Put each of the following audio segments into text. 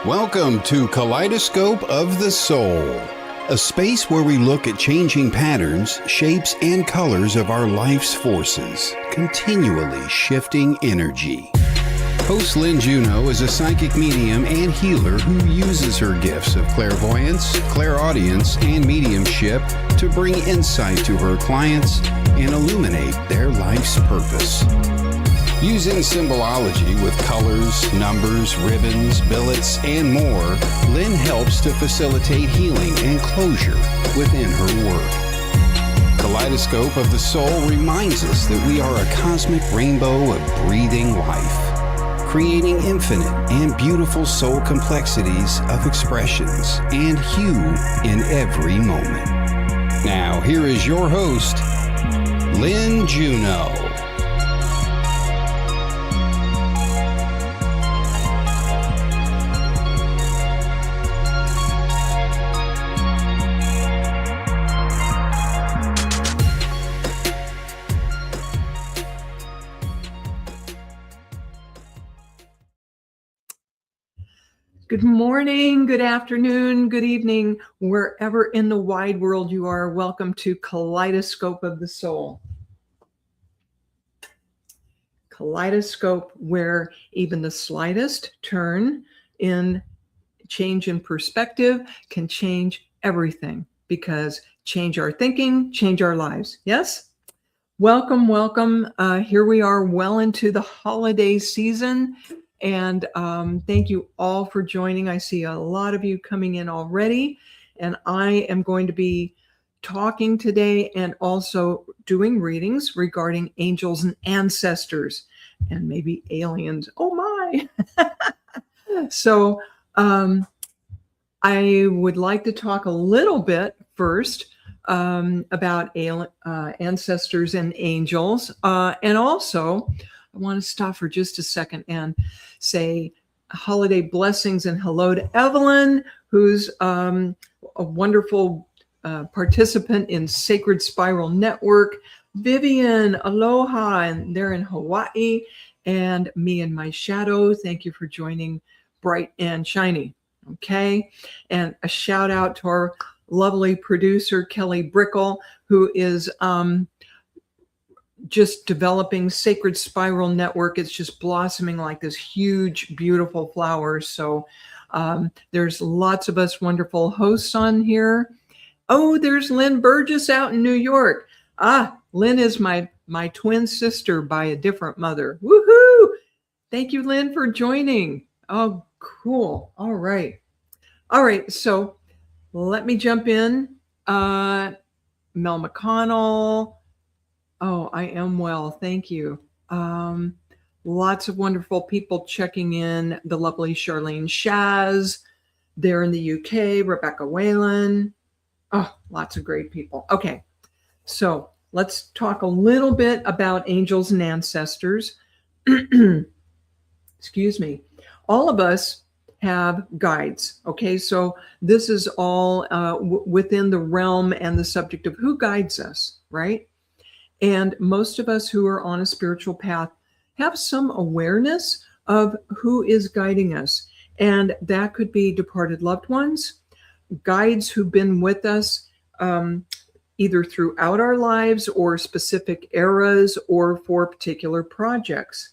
Welcome to Kaleidoscope of the Soul, a space where we look at changing patterns, shapes, and colors of our life's forces, continually shifting energy. Host Lynne Juneau is a psychic medium and healer who uses her gifts of clairvoyance, clairaudience, and mediumship to bring insight to her clients and illuminate their life's purpose. Using symbology with colors, numbers, ribbons, billets, and more, Lynne helps to facilitate healing and closure within her work. Kaleidoscope of the Soul reminds us that we are a cosmic rainbow of breathing life, creating infinite and beautiful soul complexities of expressions and hue in every moment. Now, here is your host, Lynne Juneau. Good morning, good afternoon, good evening, wherever in the wide world you are. Welcome to Kaleidoscope of the Soul. Kaleidoscope, where even the slightest turn in change in perspective can change everything, because change our thinking, change our lives. Yes? Welcome, welcome. Here we are well into the holiday season. And thank you all for joining. I see a lot of you coming in already. And I am going to be talking today and also doing readings regarding angels and ancestors and maybe aliens. Oh my! So I would like to talk a little bit first about ancestors and angels. And also, I want to stop for just a second and say holiday blessings and hello to Evelyn, who's a wonderful participant in Sacred Spiral Network. Vivian, aloha, and they're in Hawaii. And me and my shadow, thank you for joining Bright and Shiny. Okay. And a shout out to our lovely producer, Kelly Brickle, who is just developing Sacred Spiral Network. It's just blossoming like this huge, beautiful flower. So there's lots of us wonderful hosts on here. Oh, there's Lynn Burgess out in New York. Lynn is my twin sister by a different mother. Woohoo! Thank you, Lynn, for joining. Oh, cool. All right. So let me jump in. Mel McConnell. Oh, I am well. Thank you. Lots of wonderful people checking in. The lovely Charlene Shaz there in the UK, Rebecca Whalen. Oh, lots of great people. Okay, so let's talk a little bit about angels and ancestors. Excuse me. All of us have guides. Okay, so this is all within the realm and the subject of who guides us, right? And most of us who are on a spiritual path have some awareness of who is guiding us. And that could be departed loved ones, guides who've been with us either throughout our lives or specific eras or for particular projects.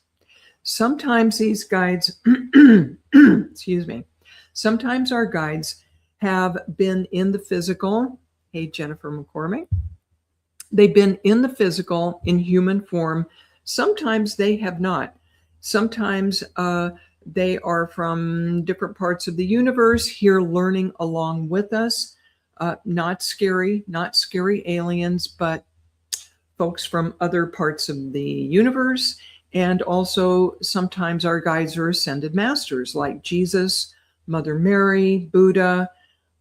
Sometimes these guides, excuse me, sometimes our guides have been in the physical. Hey, Jennifer McCormick. They've been in the physical, in human form. Sometimes they have not. Sometimes they are from different parts of the universe here learning along with us. Not scary aliens, but folks from other parts of the universe. And also sometimes our guides are ascended masters like Jesus, Mother Mary, Buddha,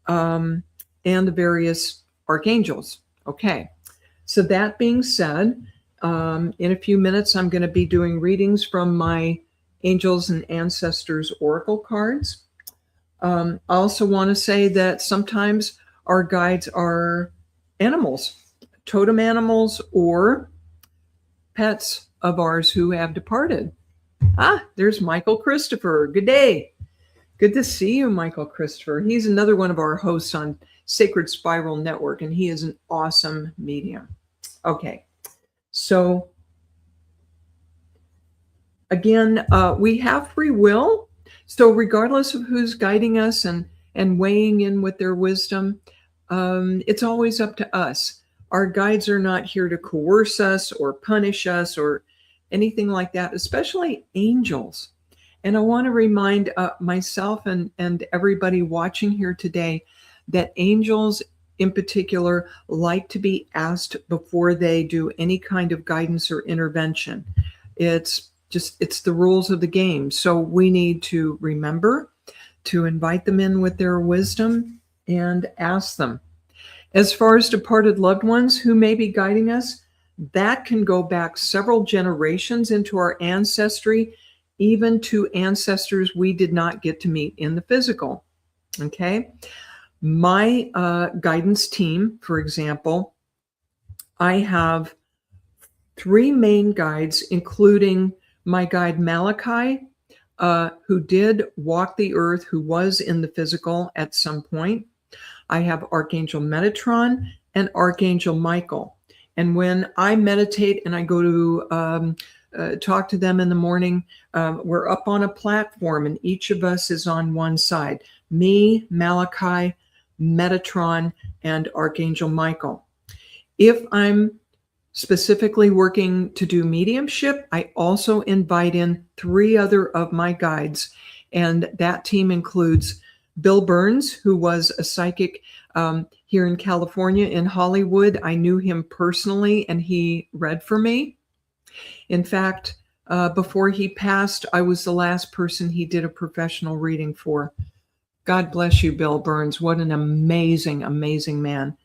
and the various archangels. Okay. So that being said, in a few minutes, I'm going to be doing readings from my Angels and Ancestors Oracle cards. I also want to say that sometimes our guides are animals, totem animals, or pets of ours who have departed. There's Michael Christopher. Good day. Good to see you, Michael Christopher. He's another one of our hosts on Sacred Spiral Network, and he is an awesome medium. Okay, so again, we have free will. So regardless of who's guiding us and weighing in with their wisdom, it's always up to us. Our guides are not here to coerce us or punish us or anything like that, especially angels. And I want to remind myself and everybody watching here today that angels in particular like to be asked before they do any kind of guidance or intervention. It's the rules of the game. So we need to remember to invite them in with their wisdom and ask them. As far as departed loved ones who may be guiding us, that can go back several generations into our ancestry, even to ancestors we did not get to meet in the physical. Okay. My guidance team, for example, I have 3 main guides, including my guide Malachi, who did walk the earth, who was in the physical at some point. I have Archangel Metatron and Archangel Michael. And when I meditate and I go to talk to them in the morning, we're up on a platform and each of us is on one side. Me, Malachi, Metatron, and Archangel Michael. If I'm specifically working to do mediumship, I also invite in 3 other of my guides. And that team includes Bill Burns, who was a psychic here in California, in Hollywood. I knew him personally and he read for me. In fact, before he passed, I was the last person he did a professional reading for. God bless you, Bill Burns. What an amazing, amazing man.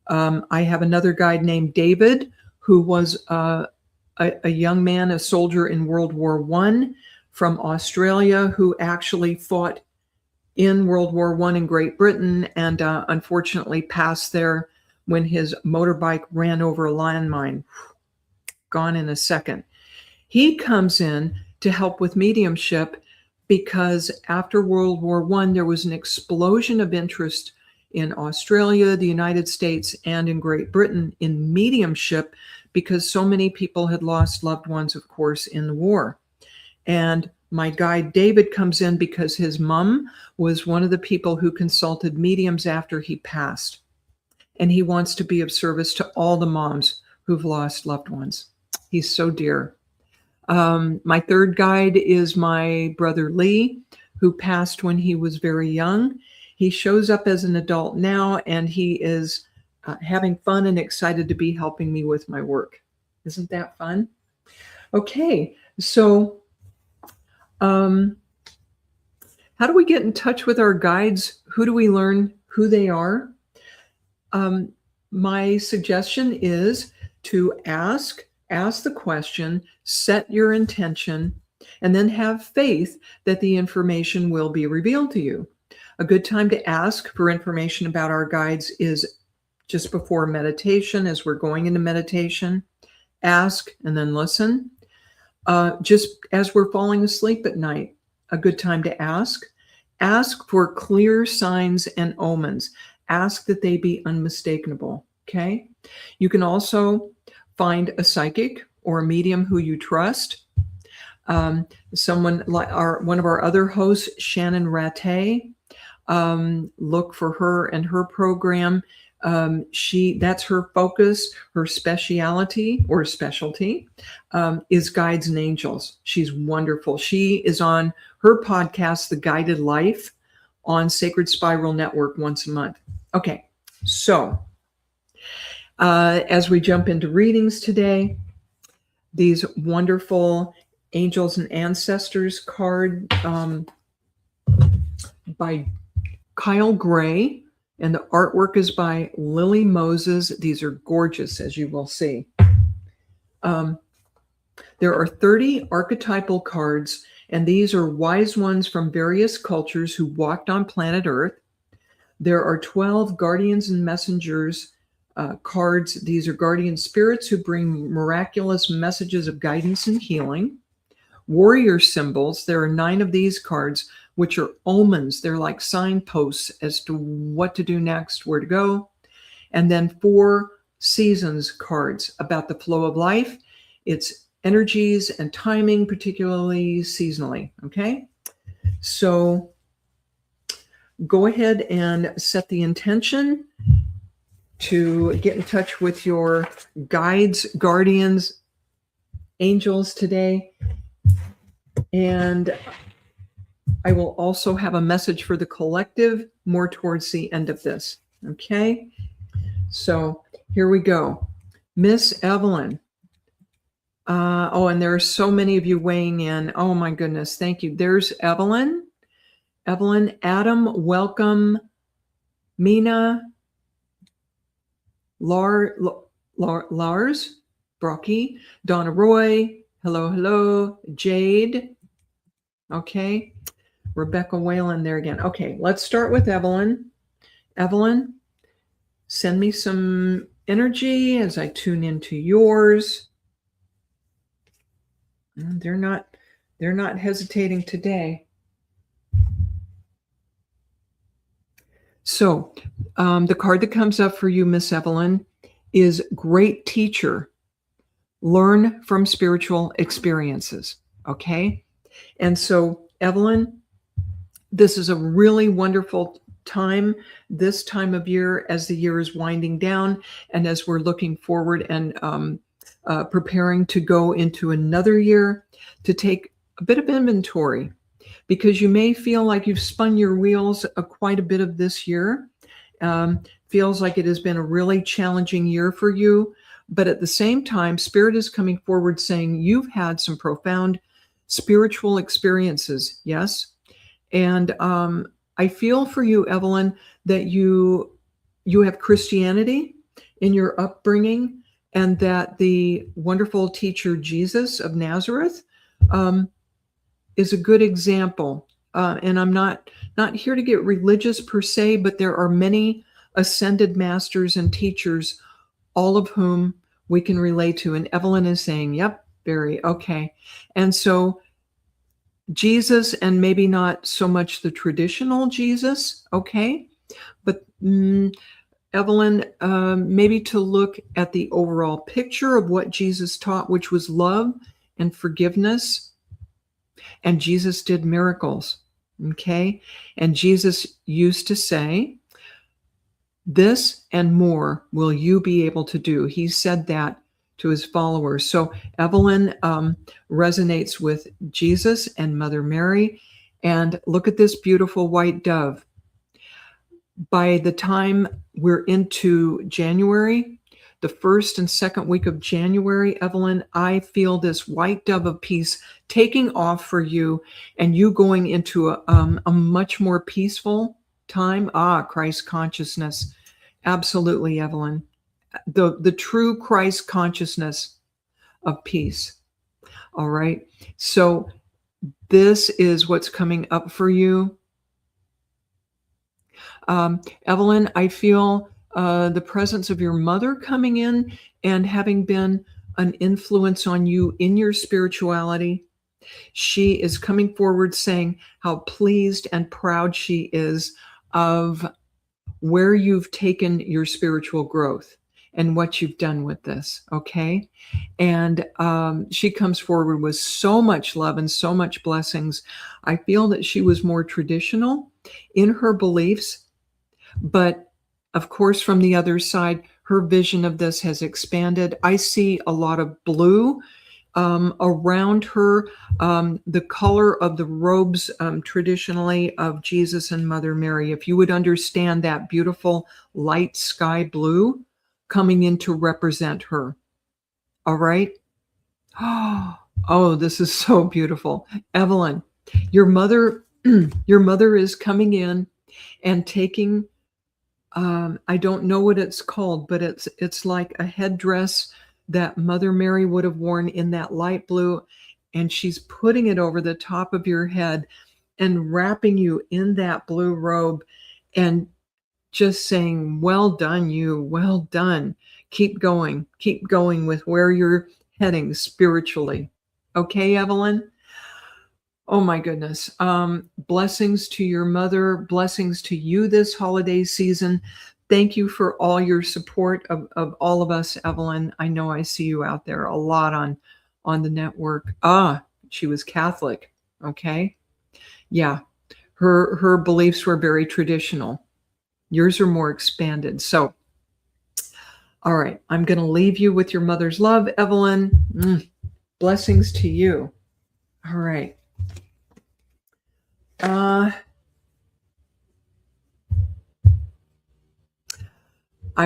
I have another guide named David, who was a young man, a soldier in World War I from Australia, who actually fought in World War I in Great Britain and unfortunately passed there when his motorbike ran over a landmine. Gone in a second. He comes in to help with mediumship because after World War I, there was an explosion of interest in Australia, the United States, and in Great Britain in mediumship because so many people had lost loved ones, of course, in the war. And my guide David comes in because his mom was one of the people who consulted mediums after he passed. And he wants to be of service to all the moms who've lost loved ones. He's so dear. My third guide is my brother Lee, who passed when he was very young. He shows up as an adult now, and he is having fun and excited to be helping me with my work. Isn't that fun? Okay, so how do we get in touch with our guides? Who do we learn who they are? My suggestion is to ask the question, set your intention, and then have faith that the information will be revealed to you. A good time to ask for information about our guides is just before meditation, as we're going into meditation. Ask and then listen. Just as we're falling asleep at night, a good time to ask. Ask for clear signs and omens. Ask that they be unmistakable, okay? You can also find a psychic or a medium who you trust. Someone like one of our other hosts, Shannon Rattay. Look for her and her program. That's her focus. Her specialty is guides and angels. She's wonderful. She is on her podcast, The Guided Life, on Sacred Spiral Network once a month. Okay, so as we jump into readings today, these wonderful Angels and Ancestors card by Kyle Gray, and the artwork is by Lily Moses. These are gorgeous, as you will see. There are 30 archetypal cards, and these are wise ones from various cultures who walked on planet Earth. There are 12 guardians and messengers cards. These are guardian spirits who bring miraculous messages of guidance and healing. Warrior symbols. There are 9 of these cards. which are omens. They're like signposts as to what to do next, where to go. And then 4 seasons cards about the flow of life. It's energies and timing, particularly seasonally. Okay. So go ahead and set the intention to get in touch with your guides, guardians, angels today. And I will also have a message for the collective more towards the end of this. Okay. So here we go. Miss Evelyn. And there are so many of you weighing in. Oh my goodness. Thank you. There's Evelyn. Evelyn, Adam, welcome. Mina, Lars, Brocky, Donna Roy, hello, Jade. Okay. Rebecca Whalen there again. Okay, let's start with Evelyn. Evelyn, send me some energy as I tune into yours. They're not hesitating today. So the card that comes up for you, Miss Evelyn, is Great Teacher. Learn from spiritual experiences. Okay. And so, Evelyn, this is a really wonderful time, this time of year, as the year is winding down and as we're looking forward and preparing to go into another year, to take a bit of inventory, because you may feel like you've spun your wheels quite a bit of this year. Feels like it has been a really challenging year for you. But at the same time, Spirit is coming forward saying you've had some profound spiritual experiences. Yes. And I feel for you, Evelyn, that you have Christianity in your upbringing, and that the wonderful teacher Jesus of Nazareth is a good example. And I'm not here to get religious per se, but there are many ascended masters and teachers, all of whom we can relate to. And Evelyn is saying, yep, very okay. And so Jesus, and maybe not so much the traditional Jesus, okay, but Evelyn, maybe to look at the overall picture of what Jesus taught, which was love and forgiveness. And Jesus did miracles, okay? And Jesus used to say, this and more will you be able to do. He said that to his followers. So Evelyn resonates with Jesus and Mother Mary. And look at this beautiful white dove. By the time we're into January, the first and second week of January, Evelyn, I feel this white dove of peace taking off for you, and you going into a much more peaceful time. Christ consciousness. Absolutely, Evelyn. The true Christ consciousness of peace. All right. So this is what's coming up for you. Evelyn, I feel the presence of your mother coming in and having been an influence on you in your spirituality. She is coming forward saying how pleased and proud she is of where you've taken your spiritual growth and what you've done with this, okay? And she comes forward with so much love and so much blessings. I feel that she was more traditional in her beliefs, but of course, from the other side, her vision of this has expanded. I see a lot of blue around her, the color of the robes traditionally of Jesus and Mother Mary. If you would understand that beautiful light sky blue coming in to represent her. All right. Oh, this is so beautiful. Evelyn, your mother is coming in and taking, I don't know what it's called, but it's like a headdress that Mother Mary would have worn in that light blue, and she's putting it over the top of your head and wrapping you in that blue robe and just saying, well done, you, well done. Keep going with where you're heading spiritually. Okay, Evelyn? Oh my goodness. Blessings to your mother, blessings to you this holiday season. Thank you for all your support of all of us, Evelyn. I know I see you out there a lot on the network. She was Catholic. Okay. Yeah. Her beliefs were very traditional. Yours are more expanded. So, all right, I'm going to leave you with your mother's love, Evelyn. Blessings to you. All right. I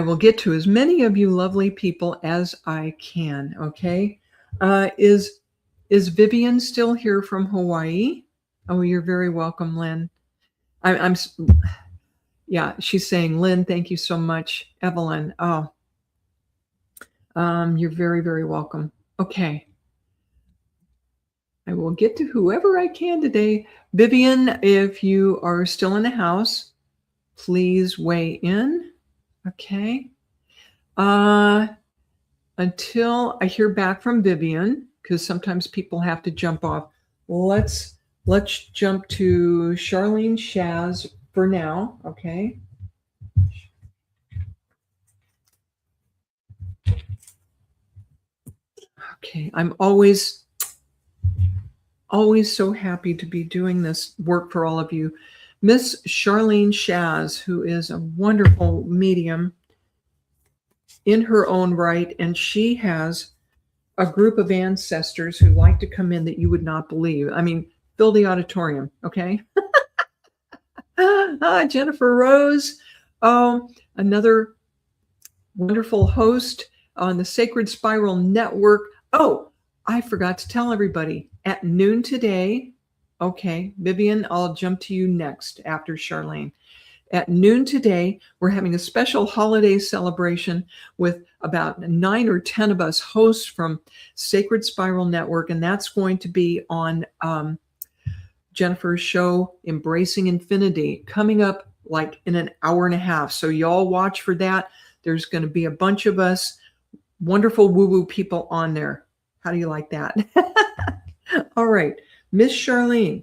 will get to as many of you lovely people as I can. Okay. Is Vivian still here from Hawaii? Oh, you're very welcome, Lynn. I'm yeah, she's saying, Lynn, thank you so much. Evelyn, you're very, very welcome. Okay. I will get to whoever I can today. Vivian, if you are still in the house, please weigh in. Okay. Until I hear back from Vivian, because sometimes people have to jump off. Let's jump to Charlene Shaz for now. Okay. Okay. I'm always so happy to be doing this work for all of you. Miss Charlene Shaz, who is a wonderful medium in her own right, and she has a group of ancestors who like to come in that you would not believe. I mean, fill the auditorium, okay? Jennifer Rose, another wonderful host on the Sacred Spiral Network. Oh, I forgot to tell everybody, at noon today, okay, Vivian, I'll jump to you next after Charlene. At noon today, we're having a special holiday celebration with about 9 or 10 of us hosts from Sacred Spiral Network, and that's going to be on Jennifer's show, Embracing Infinity, coming up like in an hour and a half. So y'all watch for that. There's going to be a bunch of us wonderful woo-woo people on there. How do you like that? All right, Miss Charlene.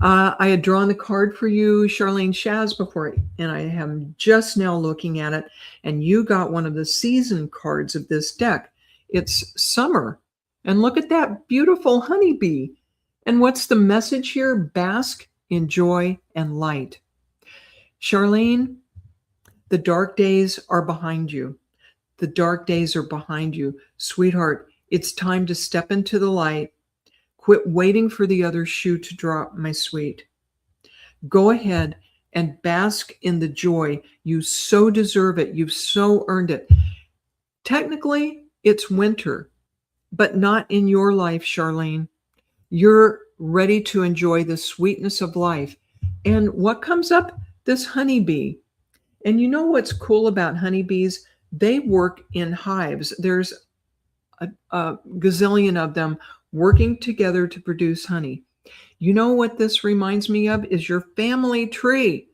I had drawn the card for you, Charlene Shaz, before, and I am just now looking at it, and you got one of the season cards of this deck. It's summer, and look at that beautiful honeybee. And what's the message here? Bask in joy and light. Charlene, the dark days are behind you. The dark days are behind you. Sweetheart, it's time to step into the light. Quit waiting for the other shoe to drop, my sweet. Go ahead and bask in the joy. You so deserve it. You've so earned it. Technically, it's winter, but not in your life, Charlene. You're ready to enjoy the sweetness of life. And what comes up? This honeybee. And you know what's cool about honeybees? They work in hives. There's a gazillion of them working together to produce honey. You know what this reminds me of is your family tree.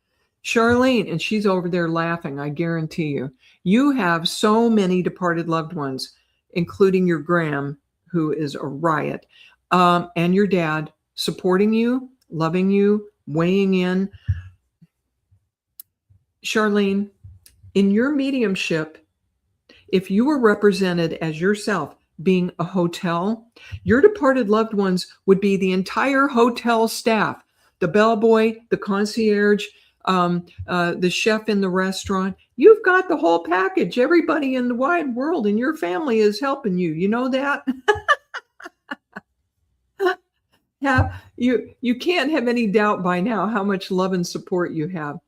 Charlene, and she's over there laughing, I guarantee you. You have so many departed loved ones, including your Graham, who is a riot, and your dad supporting you, loving you, weighing in. Charlene, in your mediumship, if you were represented as yourself, being a hotel, your departed loved ones would be the entire hotel staff, the bellboy, the concierge, the chef in the restaurant. You've got the whole package. Everybody in the wide world in your family is helping you. You know that? You can't have any doubt by now how much love and support you have.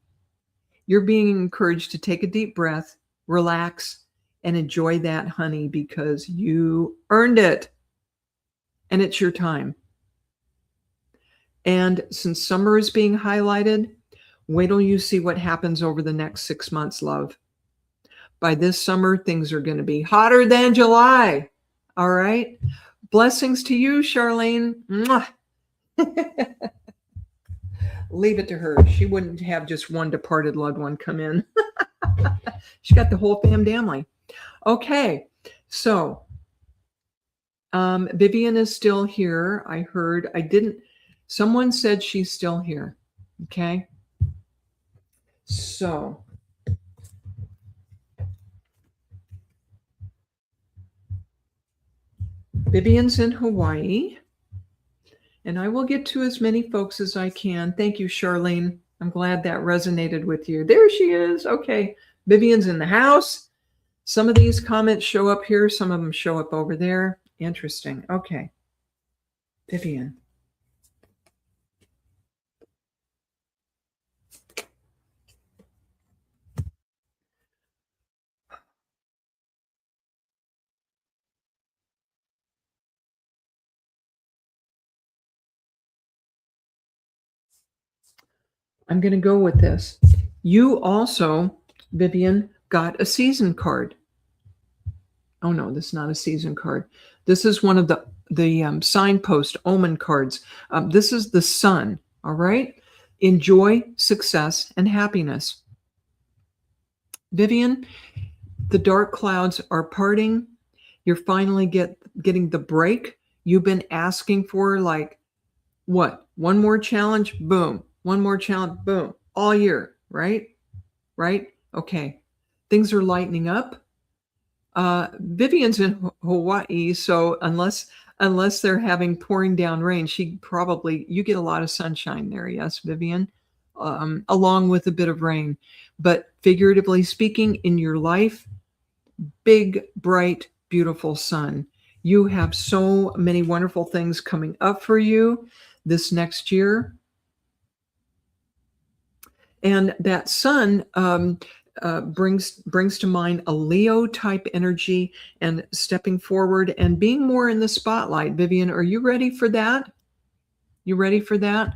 You're being encouraged to take a deep breath, relax, and enjoy that honey because you earned it. And it's your time. And since summer is being highlighted, wait till you see what happens over the next 6 months, love. By this summer, things are going to be hotter than July. All right? Blessings to you, Charlene. Mwah. Leave it to her. She wouldn't have just one departed loved one come in. She got the whole family. Okay, so Vivian is still here. I heard, someone said she's still here. Okay. So Vivian's in Hawaii, and I will get to as many folks as I can. Thank you, Charlene. I'm glad that resonated with you. There she is. Okay. Vivian's in the house. Some of these comments show up here. Some of them show up over there. Interesting. Okay. Vivian. I'm going to go with this. You also, Vivian, got a season card. Oh no, this is not a season card. This is one of the signpost omen cards. This is the sun. All right. Enjoy, success, and happiness. Vivian, the dark clouds are parting. You're finally getting the break you've been asking for. Like, what? One more challenge? Boom. One more challenge? Boom. All year, right? Right? Okay. Things are lightening up. Vivian's in Hawaii, so unless they're having pouring down rain, you get a lot of sunshine there. Yes, Vivian, along with a bit of rain. But figuratively speaking, in your life, big, bright, beautiful sun. You have so many wonderful things coming up for you this next year. And that sun brings to mind a Leo type energy and stepping forward and being more in the spotlight. Vivian, are you ready for that? You ready for that?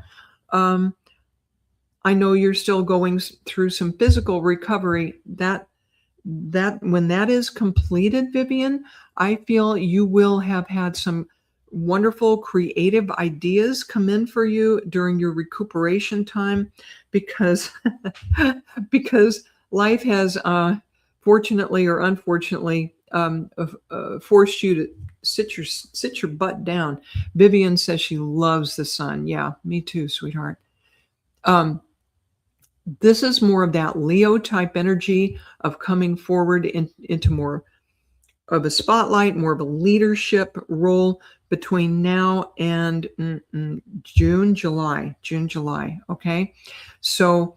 I know you're still going through some physical recovery. That when that is completed, Vivian, I feel you will have had some wonderful creative ideas come in for you during your recuperation time, because life has fortunately or unfortunately forced you to sit your butt down. Vivian says she loves the sun. Yeah, me too, sweetheart. This is more of that Leo type energy of coming forward into more of a spotlight, more of a leadership role between now and June, July. Okay. So,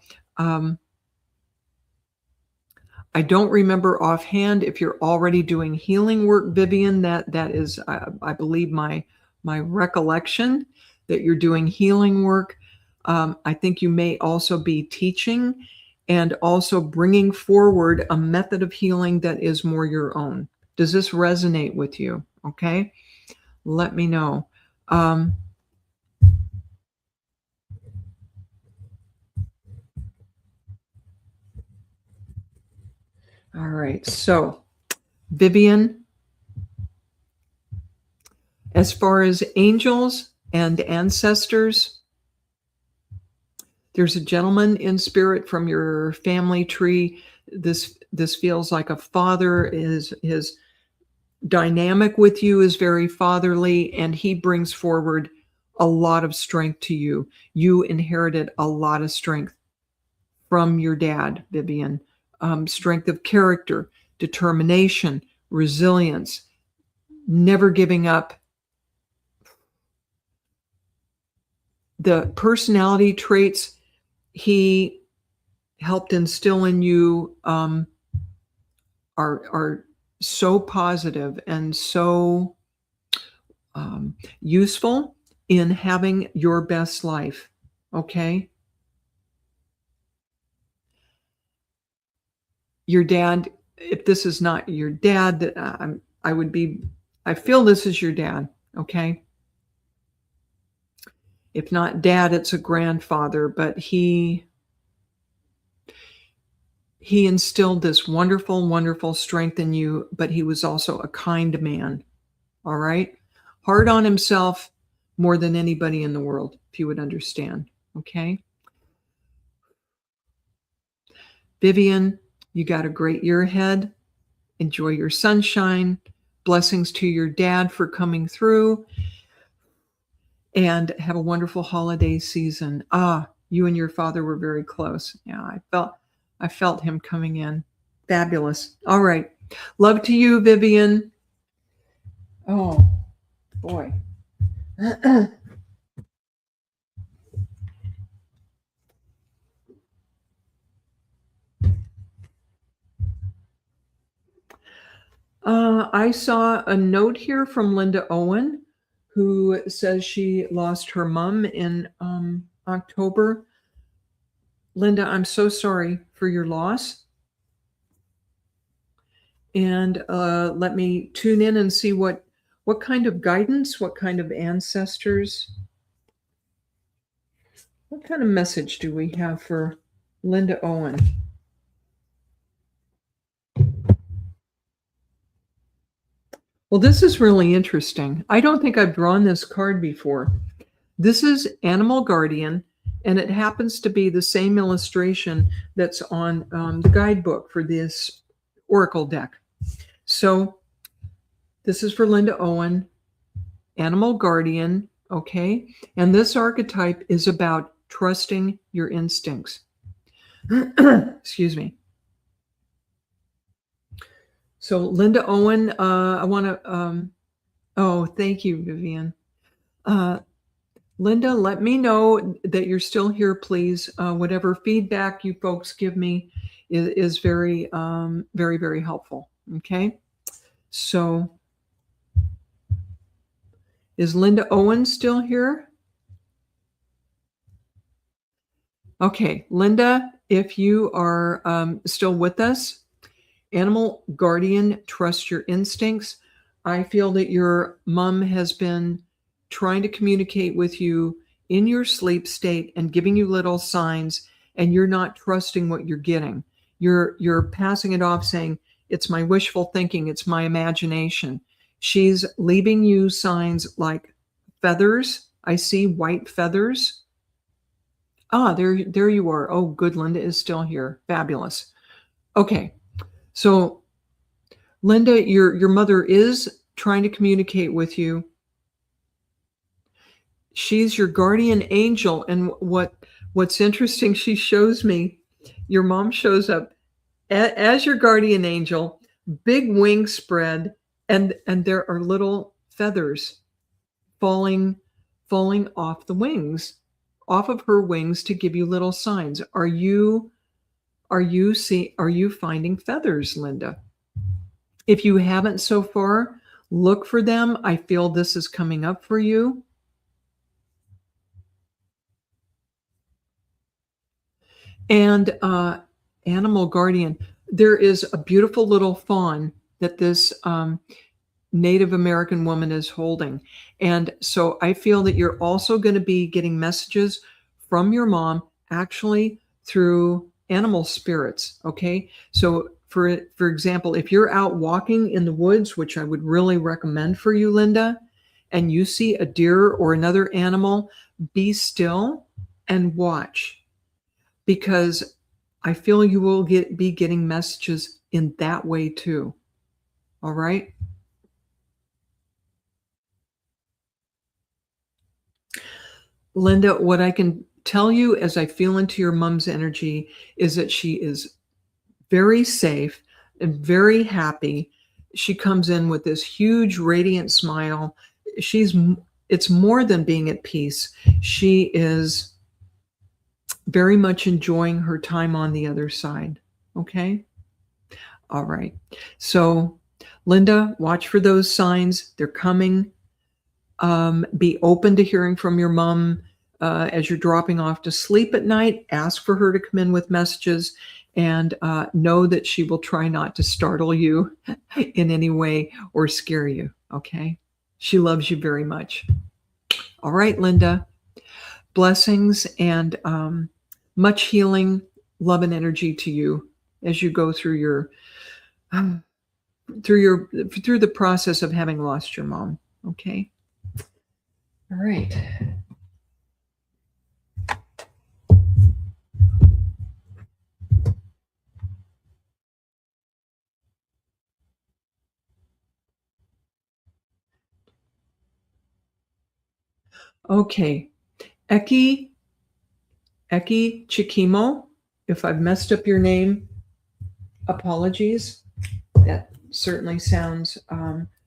I don't remember offhand if you're already doing healing work, Vivian. That is, I believe, my recollection that you're doing healing work. I think you may also be teaching and also bringing forward a method of healing that is more your own. Does this resonate with you? Okay, let me know. All right, so Vivian, as far as angels and ancestors, there's a gentleman in spirit from your family tree. This feels like a father. His dynamic with you is very fatherly, and he brings forward a lot of strength to you. You inherited a lot of strength from your dad, Vivian. Strength of character, determination, resilience, never giving up. The personality traits he helped instill in you are so positive and so useful in having your best life. Okay. Your dad, if this is not your dad, I feel this is your dad. Okay. If not dad, it's a grandfather, but he instilled this wonderful, wonderful strength in you, but he was also a kind man. All right. Hard on himself more than anybody in the world, if you would understand. Okay. Vivian, you got a great year ahead. Enjoy your sunshine. Blessings to your dad for coming through, and have a wonderful holiday season. You and your father were very close. Yeah, I felt him coming in. Fabulous. All right. Love to you, Vivian. Oh, boy. I saw a note here from Linda Owen, who says she lost her mom in October. Linda, I'm so sorry for your loss. And let me tune in and see what kind of guidance, what kind of ancestors, what kind of message do we have for Linda Owen? Well, this is really interesting. I don't think I've drawn this card before. This is Animal Guardian, and it happens to be the same illustration that's on the guidebook for this Oracle deck. So this is for Linda Owen, Animal Guardian, okay? And this archetype is about trusting your instincts. Excuse me. So Linda Owen, I want to, oh, thank you, Vivian. Linda, let me know that you're still here, please. Whatever feedback you folks give me is very, very, very helpful. Okay. So is Linda Owen still here? Okay, Linda, if you are still with us, Animal Guardian, trust your instincts. I feel that your mom has been trying to communicate with you in your sleep state and giving you little signs, and you're not trusting what you're getting. You're passing it off saying, it's my wishful thinking, it's my imagination. She's leaving you signs like feathers. I see white feathers. There you are. Oh, good. Linda is still here. Fabulous. Okay. So Linda, your mother is trying to communicate with you. She's your guardian angel. And what's interesting, she shows me, your mom shows up as your guardian angel, big wing spread, and there are little feathers falling off the wings, off of her wings, to give you little signs. Are you finding feathers, Linda? If you haven't so far, look for them. I feel this is coming up for you. And Animal Guardian, there is a beautiful little fawn that this Native American woman is holding. And so I feel that you're also going to be getting messages from your mom, actually through animal spirits. Okay. So for example, if you're out walking in the woods, which I would really recommend for you, Linda, and you see a deer or another animal, be still and watch, because I feel you will be getting messages in that way too. All right. Linda, what I can tell you as I feel into your mom's energy is that she is very safe and very happy. She comes in with this huge radiant smile. It's more than being at peace. She is very much enjoying her time on the other side. Okay? All right. So, Linda, watch for those signs. They're coming. Be open to hearing from your mom as you're dropping off to sleep at night. Ask for her to come in with messages, and know that she will try not to startle you in any way or scare you. Okay? She loves you very much. All right, Linda. Blessings and much healing, love, and energy to you as you go through through the process of having lost your mom. Okay? All right. Okay. Eki Chikimo. If I've messed up your name, apologies. That certainly sounds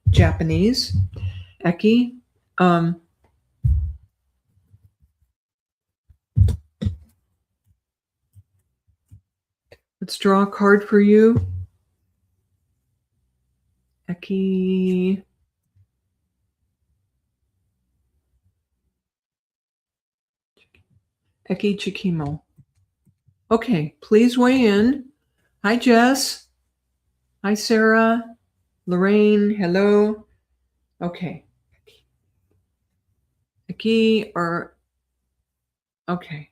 Japanese. Eki. Um, let's draw a card for you. Eki. Eki Chikimo. Okay, please weigh in. Hi, Jess. Hi, Sarah. Lorraine, hello. Okay. Eki or okay.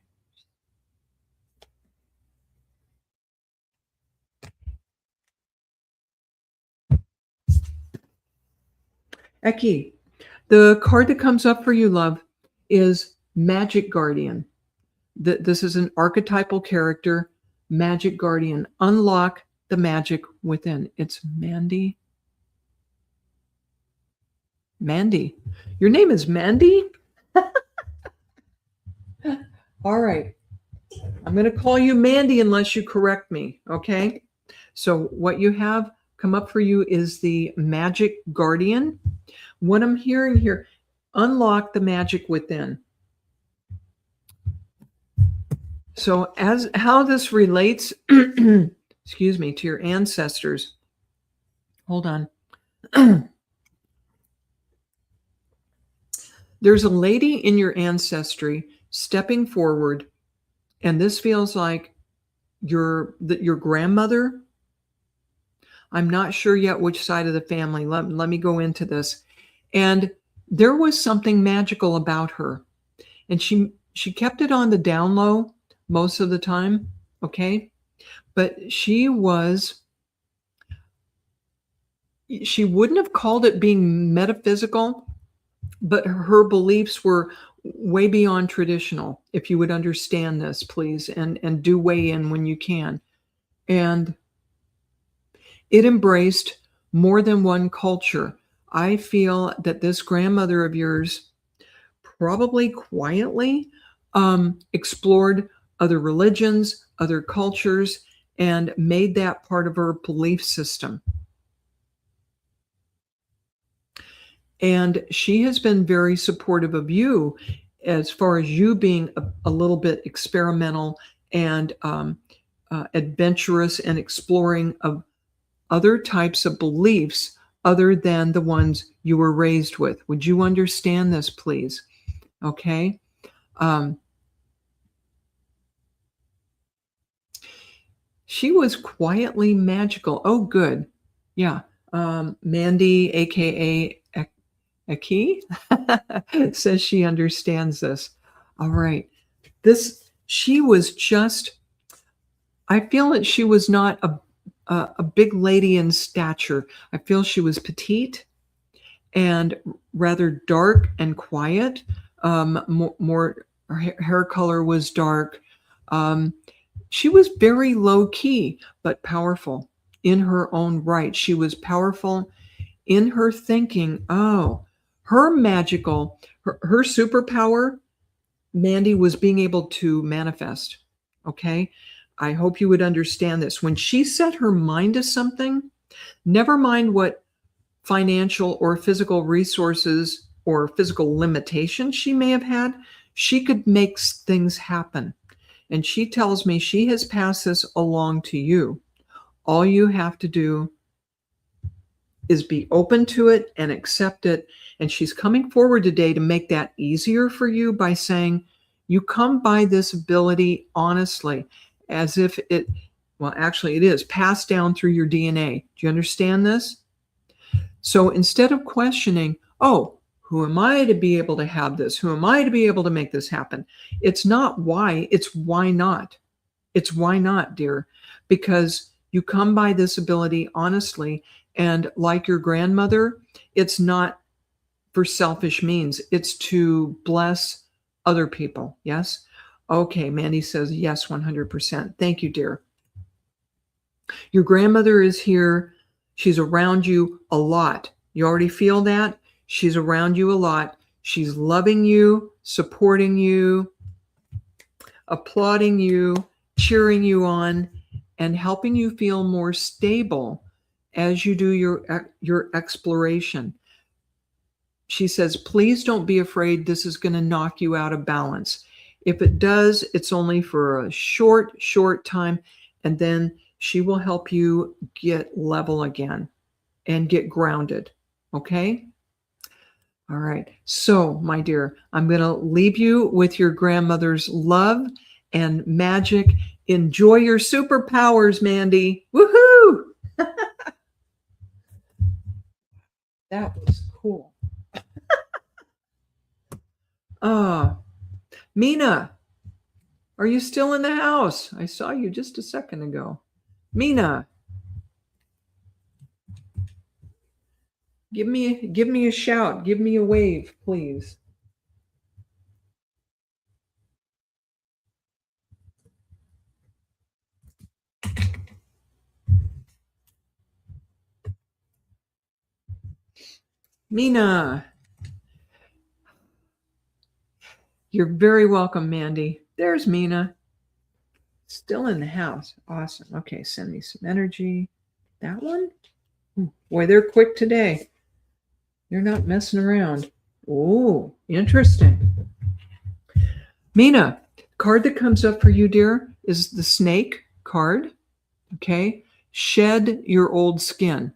Eki, the card that comes up for you, love, is Magic Guardian. This is an archetypal character, Magic Guardian. Unlock the magic within. It's Mandy. Mandy. Your name is Mandy? All right. I'm going to call you Mandy unless you correct me, okay? So what you have come up for you is the Magic Guardian. What I'm hearing here, unlock the magic within. So as how this relates, excuse me, to your ancestors. Hold on. There's a lady in your ancestry stepping forward, and this feels like your grandmother. I'm not sure yet which side of the family. Let me go into this. And there was something magical about her. And she kept it on the down low most of the time, okay? But she wouldn't have called it being metaphysical, but her beliefs were way beyond traditional, if you would understand this, please, and do weigh in when you can. And it embraced more than one culture. I feel that this grandmother of yours probably quietly explored other religions, other cultures, and made that part of her belief system. And she has been very supportive of you as far as you being a little bit experimental and adventurous and exploring of other types of beliefs other than the ones you were raised with. Would you understand this, please? Okay. She was quietly magical. Oh, good. Yeah. Mandy, aka Aki, says she understands this. All right. She was just, I feel that she was not a big lady in stature. I feel she was petite and rather dark and quiet. More her hair color was dark. She was very low key, but powerful in her own right. She was powerful in her thinking. Oh, her magical, her superpower, Mandy, was being able to manifest. Okay. I hope you would understand this. When she set her mind to something, never mind what financial or physical resources or physical limitations she may have had, she could make things happen. And she tells me she has passed this along to you. All you have to do is be open to it and accept it. And she's coming forward today to make that easier for you by saying, you come by this ability honestly, as if it, well, actually, it is passed down through your DNA. Do you understand this? So instead of questioning, oh, who am I to be able to have this? Who am I to be able to make this happen? It's not why, it's why not. It's why not, dear, because you come by this ability honestly. And like your grandmother, it's not for selfish means. It's to bless other people. Yes? Okay, Mandy says yes, 100%. Thank you, dear. Your grandmother is here. She's around you a lot. You already feel that? She's around you a lot. She's loving you. supporting you, applauding you, cheering you on, and helping you feel more stable as you do your exploration. She says, please don't be afraid this is going to knock you out of balance. If it does, it's only for a short time, and then she will help you get level again and get grounded. Okay? All right. So, my dear, I'm going to leave you with your grandmother's love and magic. Enjoy your superpowers, Mandy. Woohoo! That was cool. Mina, are you still in the house? I saw you just a second ago. Mina, give me a shout. Give me a wave, please. Mina. You're very welcome, Mandy. There's Mina. Still in the house. Awesome. Okay, send me some energy. That one? Boy, they're quick today. They're not messing around. Oh, interesting. Mina, card that comes up for you, dear, is the snake card. Okay? Shed your old skin.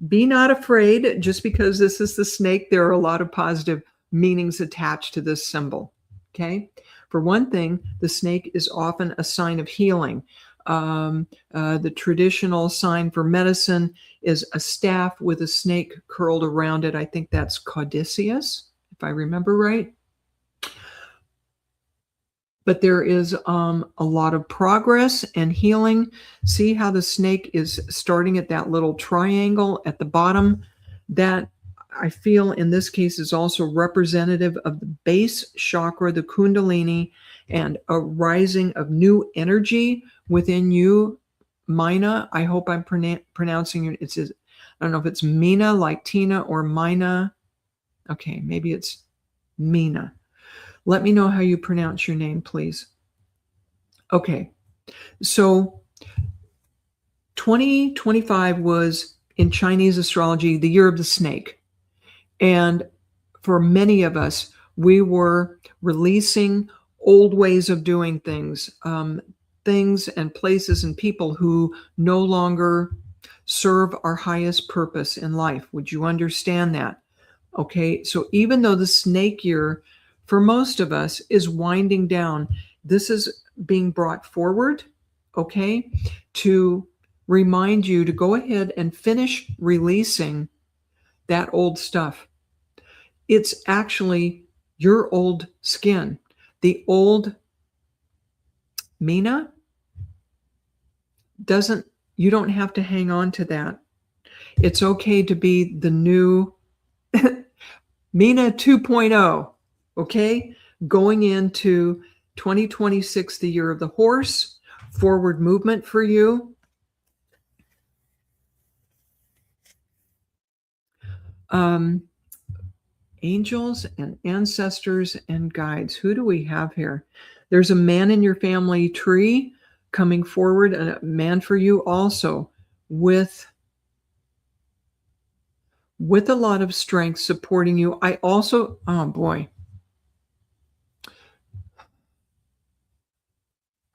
Be not afraid. Just because this is the snake, there are a lot of positive meanings attached to this symbol. Okay? For one thing, the snake is often a sign of healing. The traditional sign for medicine is a staff with a snake curled around it. I think that's caduceus, if I remember right. But there is a lot of progress and healing. See how the snake is starting at that little triangle at the bottom? That, I feel in this case, is also representative of the base chakra, the Kundalini, and a rising of new energy within you. Mina, I hope I'm pronouncing it. I don't know if it's Mina like Tina or Mina. Okay, maybe it's Mina. Let me know how you pronounce your name, please. Okay, so 2025 was, in Chinese astrology, the year of the snake. And for many of us, we were releasing old ways of doing things, things and places and people who no longer serve our highest purpose in life. Would you understand that? Okay, so even though the snake year, for most of us, is winding down, this is being brought forward, okay, to remind you to go ahead and finish releasing that old stuff. It's actually your old skin. The old Mina you don't have to hang on to that. It's okay to be the new Mina 2.0, okay? Going into 2026, the year of the horse, forward movement for you. Angels and ancestors and guides. Who do we have here? There's a man in your family tree coming forward, and a man for you also with a lot of strength supporting you. I also, oh boy.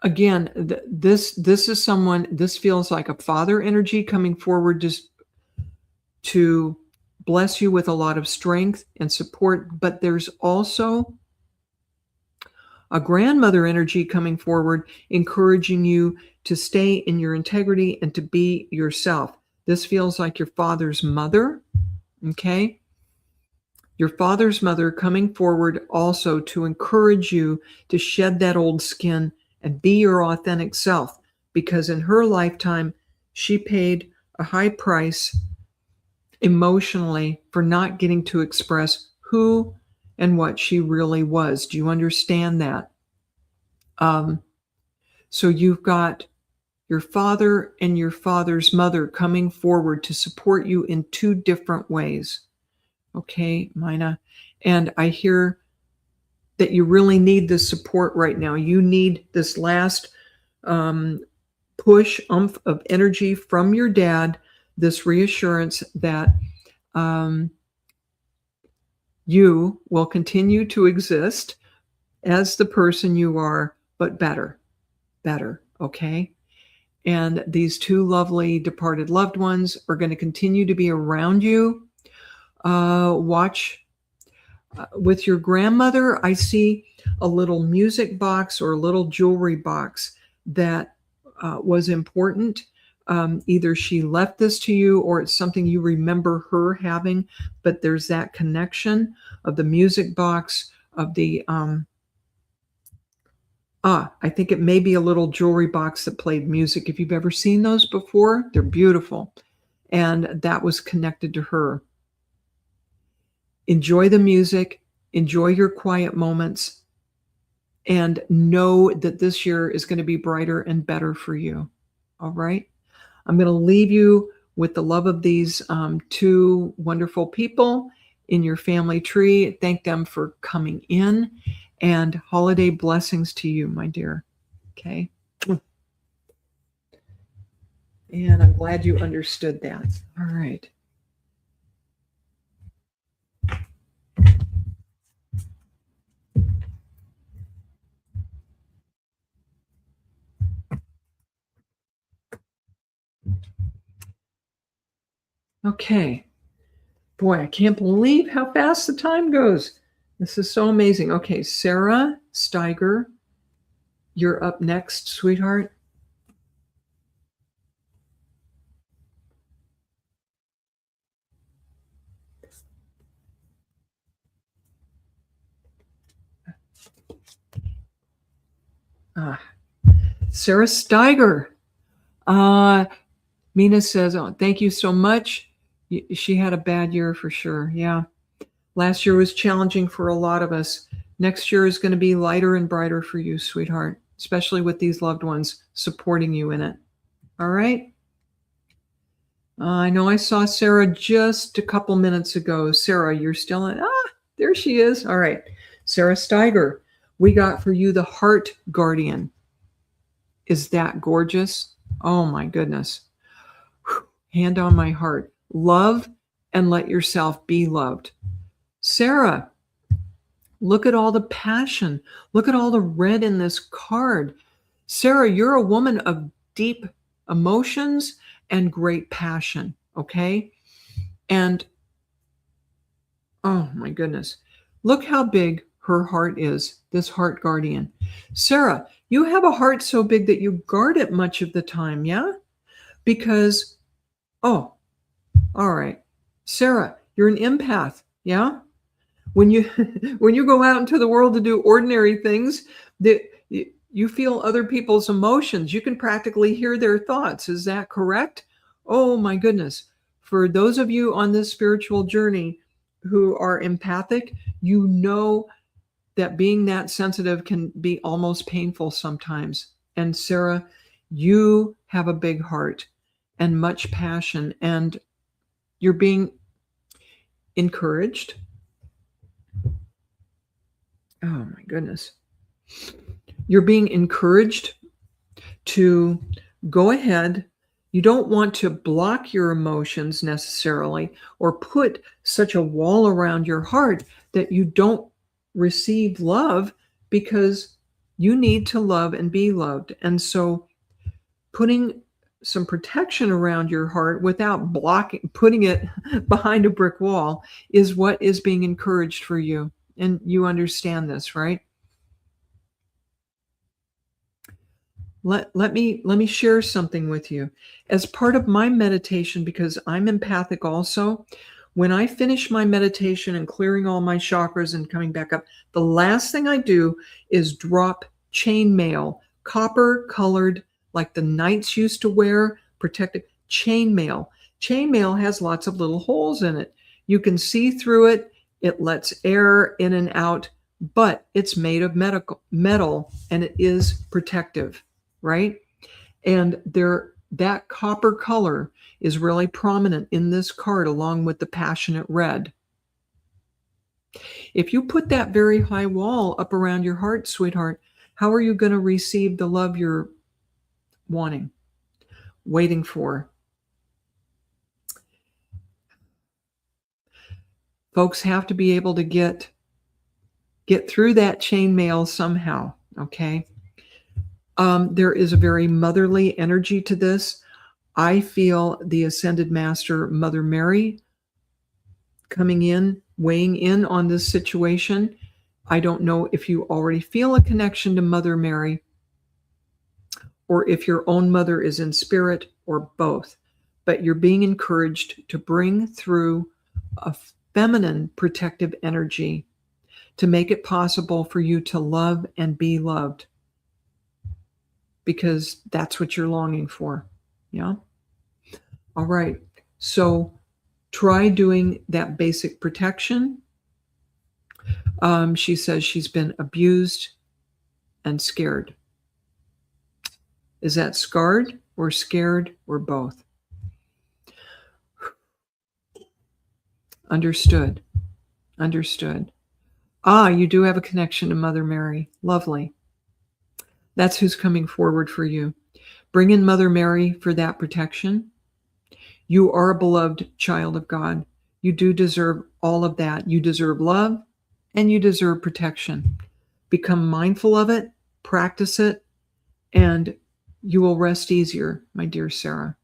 Again, this is someone, this feels like a father energy coming forward just to bless you with a lot of strength and support, but there's also a grandmother energy coming forward, encouraging you to stay in your integrity and to be yourself. This feels like your father's mother, okay? Your father's mother coming forward also to encourage you to shed that old skin and be your authentic self, because in her lifetime, she paid a high price emotionally for not getting to express who and what she really was. Do you understand that? So you've got your father and your father's mother coming forward to support you in two different ways. Okay, Mina. And I hear that you really need this support right now. You need this last push of energy from your dad, this reassurance that you will continue to exist as the person you are, but better, okay? And these two lovely departed loved ones are going to continue to be around you. Watch with your grandmother. I see a little music box or a little jewelry box that was important. Either she left this to you or it's something you remember her having, but there's that connection of the music box, of the I think it may be a little jewelry box that played music. If you've ever seen those before, they're beautiful. And that was connected to her. Enjoy the music, enjoy your quiet moments, and know that this year is going to be brighter and better for you. All right? I'm going to leave you with the love of these two wonderful people in your family tree. Thank them for coming in, and holiday blessings to you, my dear. Okay? And I'm glad you understood that. All right. Okay. Boy, I can't believe how fast the time goes. This is so amazing. Okay, Sarah Steiger, you're up next, sweetheart. Sarah Steiger. Mina says, oh, thank you so much. She had a bad year for sure. Yeah. Last year was challenging for a lot of us. Next year is going to be lighter and brighter for you, sweetheart, especially with these loved ones supporting you in it. All right? I know I saw Sarah just a couple minutes ago. Sarah, you're still in. There she is. All right. Sarah Steiger, we got for you the Heart Guardian. Is that gorgeous? Oh, my goodness. Hand on my heart. Love and let yourself be loved. Sarah, look at all the passion. Look at all the red in this card. Sarah, you're a woman of deep emotions and great passion, okay? And, oh my goodness, look how big her heart is, this heart guardian. Sarah, you have a heart so big that you guard it much of the time, yeah? Because, oh, all right. Sarah, you're an empath, yeah? When you go out into the world to do ordinary things, that you feel other people's emotions. You can practically hear their thoughts. Is that correct? Oh my goodness. For those of you on this spiritual journey who are empathic, you know that being that sensitive can be almost painful sometimes. And Sarah, you have a big heart and much passion, and you're being encouraged. Oh my goodness. You're being encouraged to go ahead. You don't want to block your emotions necessarily or put such a wall around your heart that you don't receive love, because you need to love and be loved. And so putting some protection around your heart without putting it behind a brick wall is what is being encouraged for you. And you understand this, right? Let me share something with you. As part of my meditation, because I'm empathic also, when I finish my meditation and clearing all my chakras and coming back up, the last thing I do is drop chainmail, copper colored, like the knights used to wear, protective chainmail. Chainmail has lots of little holes in it. You can see through it. It lets air in and out, but it's made of metal and it is protective, right? And that copper color is really prominent in this card along with the passionate red. If you put that very high wall up around your heart, sweetheart, how are you going to receive the love you're wanting, waiting for? Folks have to be able to get through that chainmail somehow, okay? There is a very motherly energy to this. I feel the Ascended Master, Mother Mary, coming in, weighing in on this situation. I don't know if you already feel a connection to Mother Mary or if your own mother is in spirit or both, but you're being encouraged to bring through a feminine protective energy to make it possible for you to love and be loved, because that's what you're longing for. Yeah. All right. So try doing that basic protection. She says she's been abused and scared. Is that scarred or scared or both? Understood. Understood. You do have a connection to Mother Mary. Lovely. That's who's coming forward for you. Bring in Mother Mary for that protection. You are a beloved child of God. You do deserve all of that. You deserve love and you deserve protection. Become mindful of it, practice it, and you will rest easier, my dear Sarah.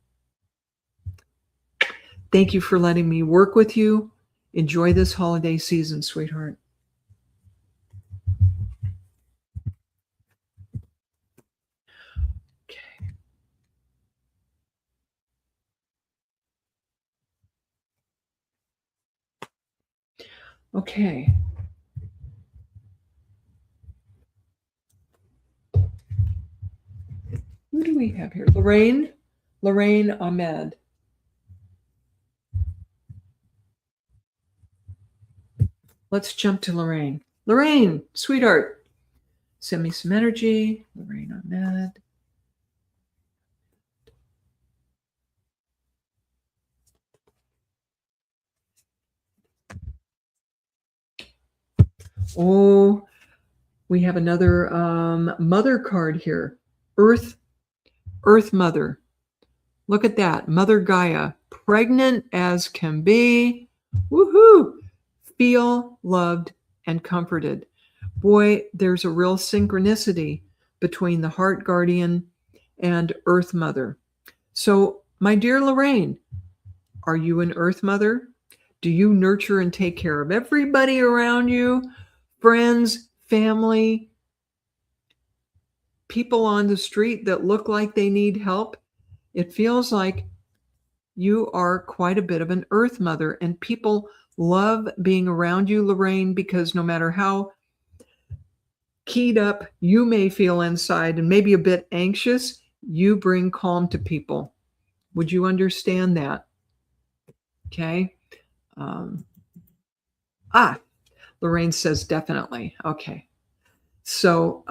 Thank you for letting me work with you. Enjoy this holiday season, sweetheart. Okay. Okay. Who do we have here? Lorraine Ahmed. Let's jump to Lorraine. Lorraine, sweetheart, send me some energy. Lorraine Ahmed. Oh, we have another mother card here. Earth Mother. Look at that. Mother Gaia, pregnant as can be. Woohoo! Feel loved and comforted. Boy, there's a real synchronicity between the heart guardian and Earth Mother. So, my dear Lorraine, are you an Earth Mother? Do you nurture and take care of everybody around you? Friends, family, people on the street that look like they need help? It feels like you are quite a bit of an Earth Mother, and people love being around you, Lorraine, because no matter how keyed up you may feel inside and maybe a bit anxious, you bring calm to people. Would you understand that? Okay. Lorraine says definitely. Okay. So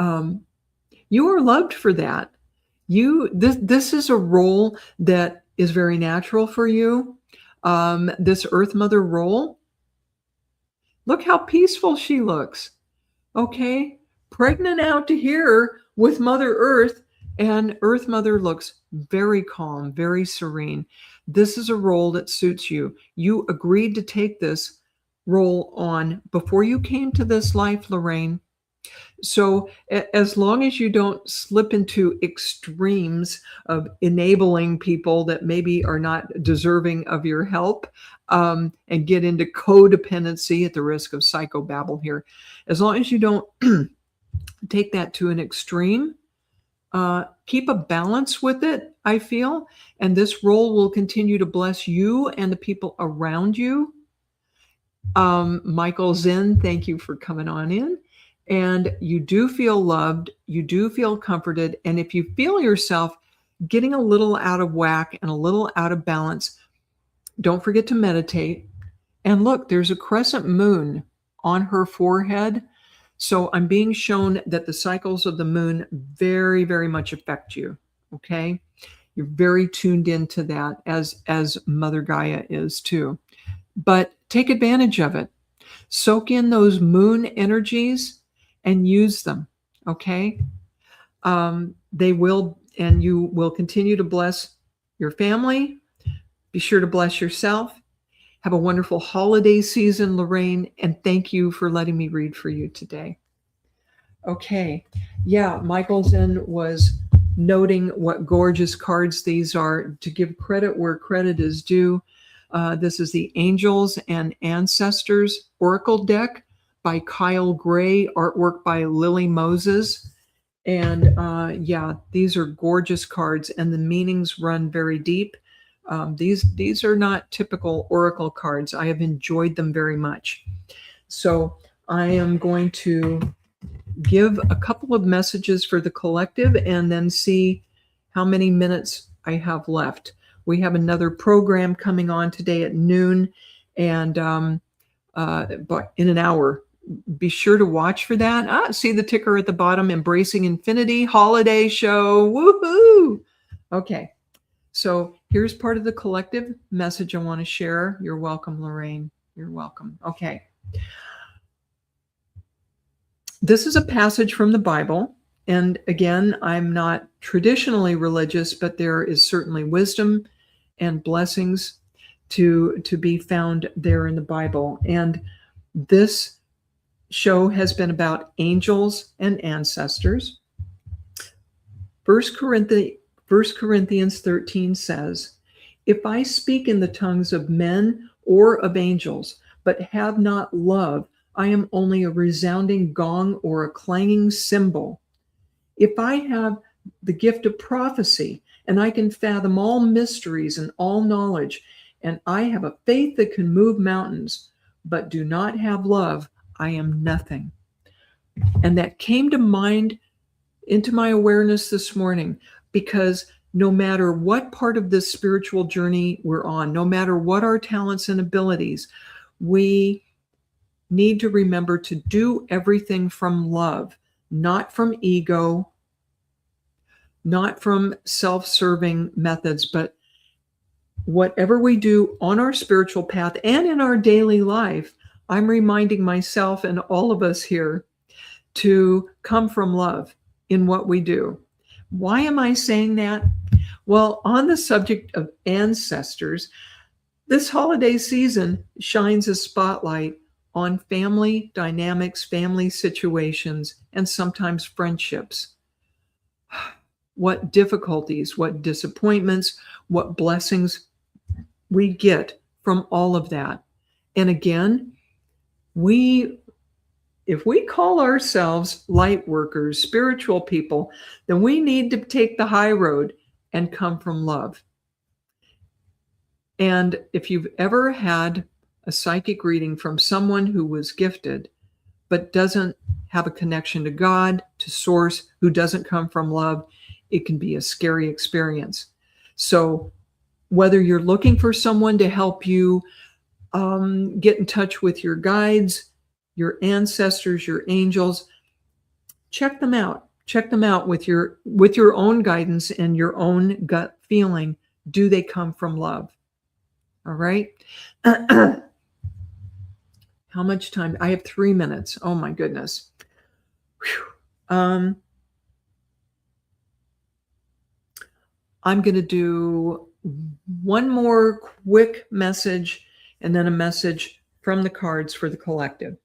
you are loved for that. This is a role that is very natural for you. This Earth Mother role. Look how peaceful she looks. Okay. Pregnant out to here with Mother Earth, and Earth Mother looks very calm, very serene. This is a role that suits you. You agreed to take this role on before you came to this life, Lorraine. So as long as you don't slip into extremes of enabling people that maybe are not deserving of your help, and get into codependency at the risk of psychobabble here, as long as you don't take that to an extreme, keep a balance with it, I feel, and this role will continue to bless you and the people around you. Michael Zinn, thank you for coming on in. And you do feel loved, you do feel comforted, and if you feel yourself getting a little out of whack and a little out of balance, don't forget to meditate. And look, there's a crescent moon on her forehead. So I'm being shown that the cycles of the moon very, very much affect you. Okay. You're very tuned into that, as Mother Gaia is too. But take advantage of it. Soak in those moon energies and use them. Okay. They will, and you will continue to bless your family. Be sure to bless yourself. Have a wonderful holiday season, Lorraine, and thank you for letting me read for you today. Okay. Yeah, Michelson was noting what gorgeous cards these are. To give credit where credit is due, this is the Angels and Ancestors Oracle deck by Kyle Gray, artwork by Lily Moses. And yeah, these are gorgeous cards, and the meanings run very deep. These are not typical oracle cards. I have enjoyed them very much. So I am going to give a couple of messages for the collective and then see how many minutes I have left. We have another program coming on today at noon, and but in an hour. Be sure to watch for that. See the ticker at the bottom, Embracing Infinity Holiday Show. Woohoo! Okay, so here's part of the collective message I want to share. You're welcome, Lorraine. You're welcome. Okay. This is a passage from the Bible. And again, I'm not traditionally religious, but there is certainly wisdom and blessings to be found there in the Bible. And this show has been about angels and ancestors. 1 Corinthians 13 says, if I speak in the tongues of men or of angels, but have not love, I am only a resounding gong or a clanging cymbal. If I have the gift of prophecy and I can fathom all mysteries and all knowledge, and I have a faith that can move mountains, but do not have love, I am nothing. And that came to mind into my awareness this morning, because no matter what part of this spiritual journey we're on, no matter what our talents and abilities, we need to remember to do everything from love, not from ego, not from self-serving methods, but whatever we do on our spiritual path and in our daily life, I'm reminding myself and all of us here to come from love in what we do. Why am I saying that? Well, on the subject of ancestors, this holiday season shines a spotlight on family dynamics, family situations, and sometimes friendships. What difficulties, what disappointments, what blessings we get from all of that. And again, if we call ourselves light workers, spiritual people, then we need to take the high road and come from love. And if you've ever had a psychic reading from someone who was gifted, but doesn't have a connection to God, to source, who doesn't come from love, it can be a scary experience. So whether you're looking for someone to help you get in touch with your guides, your ancestors, your angels, check them out. Check them out with your own guidance and your own gut feeling. Do they come from love? All right. How much time? I have 3 minutes. Oh my goodness. I'm going to do one more quick message and then a message from the cards for the collective.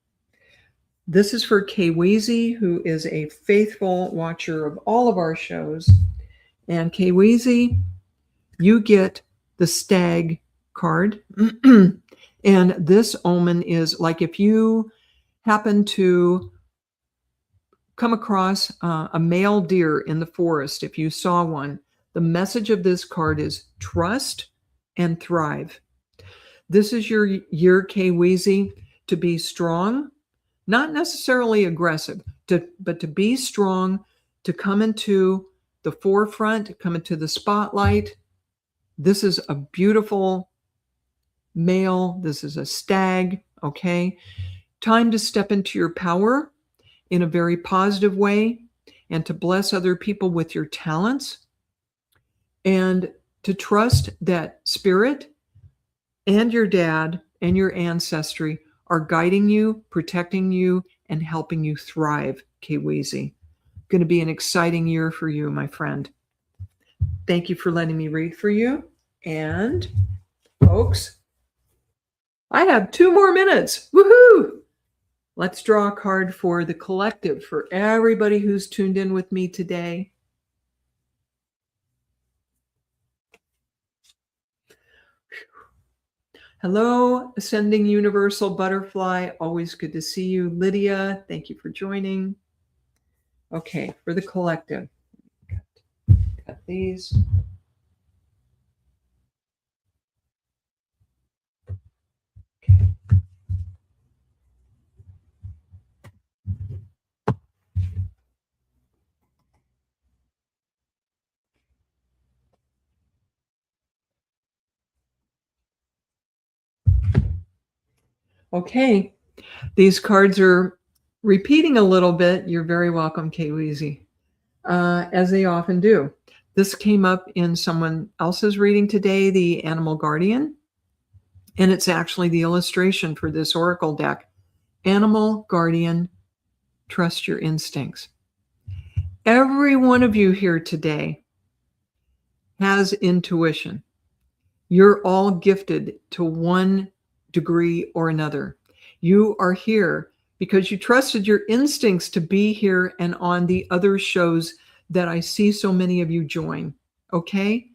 This is for Kweezy, who is a faithful watcher of all of our shows. And Kweezy, you get the stag card. And this omen is like if you happen to come across a male deer in the forest, if you saw one, the message of this card is trust and thrive. This is your year, Kweezy, to be strong, not necessarily aggressive, but to be strong, to come into the forefront, come into the spotlight. This is a beautiful male. This is a stag, okay? Time to step into your power in a very positive way and to bless other people with your talents and to trust that spirit and your dad and your ancestry are guiding you, protecting you, and helping you thrive, Kweezy. Going to be an exciting year for you, my friend. Thank you for letting me read for you. And folks, I have 2 more minutes. Woohoo! Let's draw a card for the collective, for everybody who's tuned in with me today. Hello, Ascending Universal Butterfly. Always good to see you. Lydia, thank you for joining. Okay, for the collective. Got these. Okay, these cards are repeating a little bit. You're very welcome, Kweezy, as they often do. This came up in someone else's reading today, the Animal Guardian, and it's actually the illustration for this Oracle deck. Animal Guardian, trust your instincts. Every one of you here today has intuition. You're all gifted to one degree or another. You are here because you trusted your instincts to be here and on the other shows that I see so many of you join. Okay?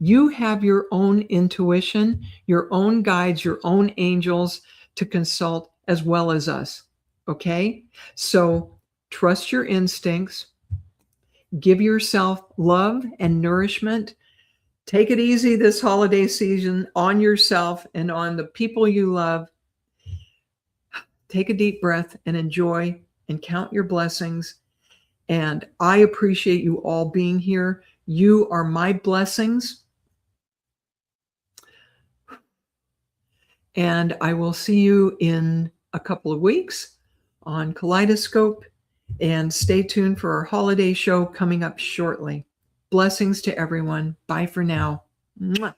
You have your own intuition, your own guides, your own angels to consult as well as us. Okay? So trust your instincts. Give yourself love and nourishment. Take it easy this holiday season on yourself and on the people you love. Take a deep breath and enjoy and count your blessings. And I appreciate you all being here. You are my blessings. And I will see you in a couple of weeks on Kaleidoscope. And stay tuned for our holiday show coming up shortly. Blessings to everyone. Bye for now. Mwah.